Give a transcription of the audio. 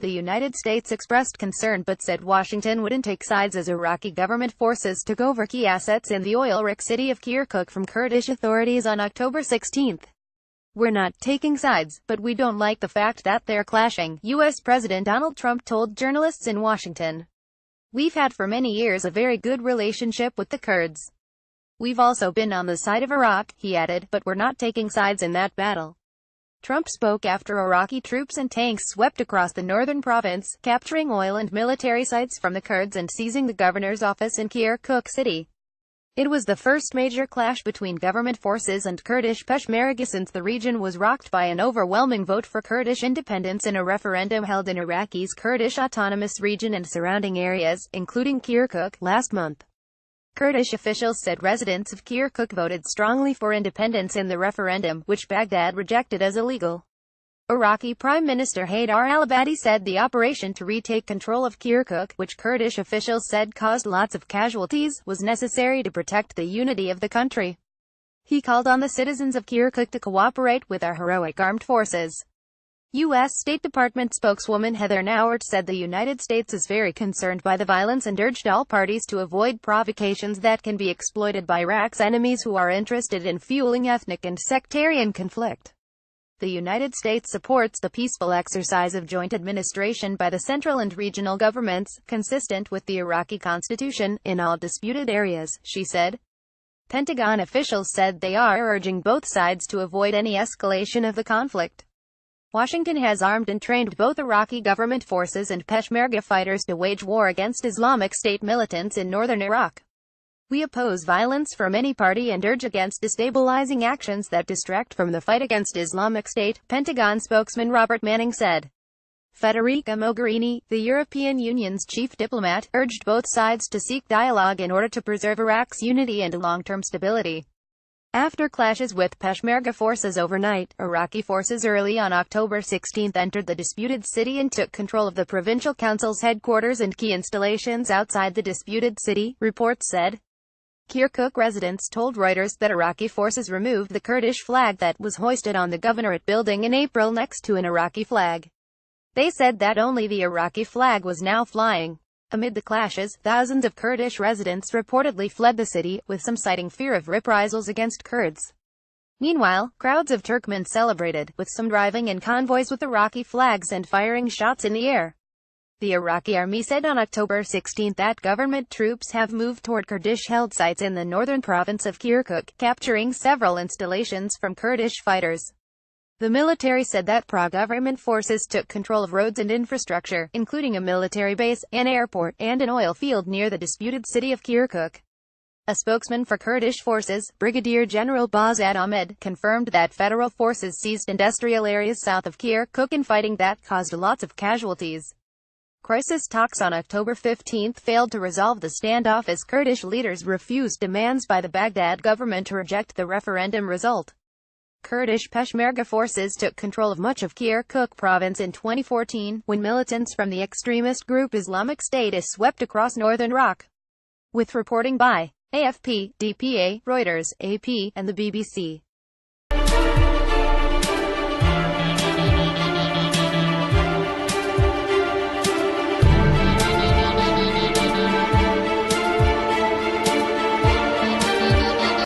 The United States expressed concern but said Washington wouldn't take sides as Iraqi government forces took over key assets in the oil-rich city of Kirkuk from Kurdish authorities on October 16. "We're not taking sides, but we don't like the fact that they're clashing," U.S. President Donald Trump told journalists in Washington. "We've had for many years a very good relationship with the Kurds. We've also been on the side of Iraq," he added, "but we're not taking sides in that battle." Trump spoke after Iraqi troops and tanks swept across the northern province, capturing oil and military sites from the Kurds and seizing the governor's office in Kirkuk city. It was the first major clash between government forces and Kurdish Peshmerga since the region was rocked by an overwhelming vote for Kurdish independence in a referendum held in Iraqi's Kurdish Autonomous Region and surrounding areas, including Kirkuk, last month. Kurdish officials said residents of Kirkuk voted strongly for independence in the referendum, which Baghdad rejected as illegal. Iraqi Prime Minister Haidar al-Abadi said the operation to retake control of Kirkuk, which Kurdish officials said caused lots of casualties, was necessary to protect the unity of the country. He called on the citizens of Kirkuk to cooperate with our heroic armed forces. U.S. State Department spokeswoman Heather Nauert said the United States is very concerned by the violence and urged all parties to avoid provocations that can be exploited by Iraq's enemies who are interested in fueling ethnic and sectarian conflict. The United States supports the peaceful exercise of joint administration by the central and regional governments, consistent with the Iraqi constitution, in all disputed areas, she said. Pentagon officials said they are urging both sides to avoid any escalation of the conflict. Washington has armed and trained both Iraqi government forces and Peshmerga fighters to wage war against Islamic State militants in northern Iraq. "We oppose violence from any party and urge against destabilizing actions that distract from the fight against Islamic State," Pentagon spokesman Robert Manning said. Federica Mogherini, the European Union's chief diplomat, urged both sides to seek dialogue in order to preserve Iraq's unity and long-term stability. After clashes with Peshmerga forces overnight, Iraqi forces early on October 16 entered the disputed city and took control of the provincial council's headquarters and key installations outside the disputed city, reports said. Kirkuk residents told Reuters that Iraqi forces removed the Kurdish flag that was hoisted on the governorate building in April next to an Iraqi flag. They said that only the Iraqi flag was now flying. Amid the clashes, thousands of Kurdish residents reportedly fled the city, with some citing fear of reprisals against Kurds. Meanwhile, crowds of Turkmen celebrated, with some driving in convoys with Iraqi flags and firing shots in the air. The Iraqi army said on October 16 that government troops have moved toward Kurdish-held sites in the northern province of Kirkuk, capturing several installations from Kurdish fighters. The military said that pro-government forces took control of roads and infrastructure, including a military base, an airport, and an oil field near the disputed city of Kirkuk. A spokesman for Kurdish forces, Brigadier General Bazad Ahmed, confirmed that federal forces seized industrial areas south of Kirkuk in fighting that caused lots of casualties. Crisis talks on October 15 failed to resolve the standoff as Kurdish leaders refused demands by the Baghdad government to reject the referendum result. Kurdish Peshmerga forces took control of much of Kirkuk province in 2014, when militants from the extremist group Islamic State is swept across northern Iraq. With reporting by AFP, DPA, Reuters, AP, and the BBC.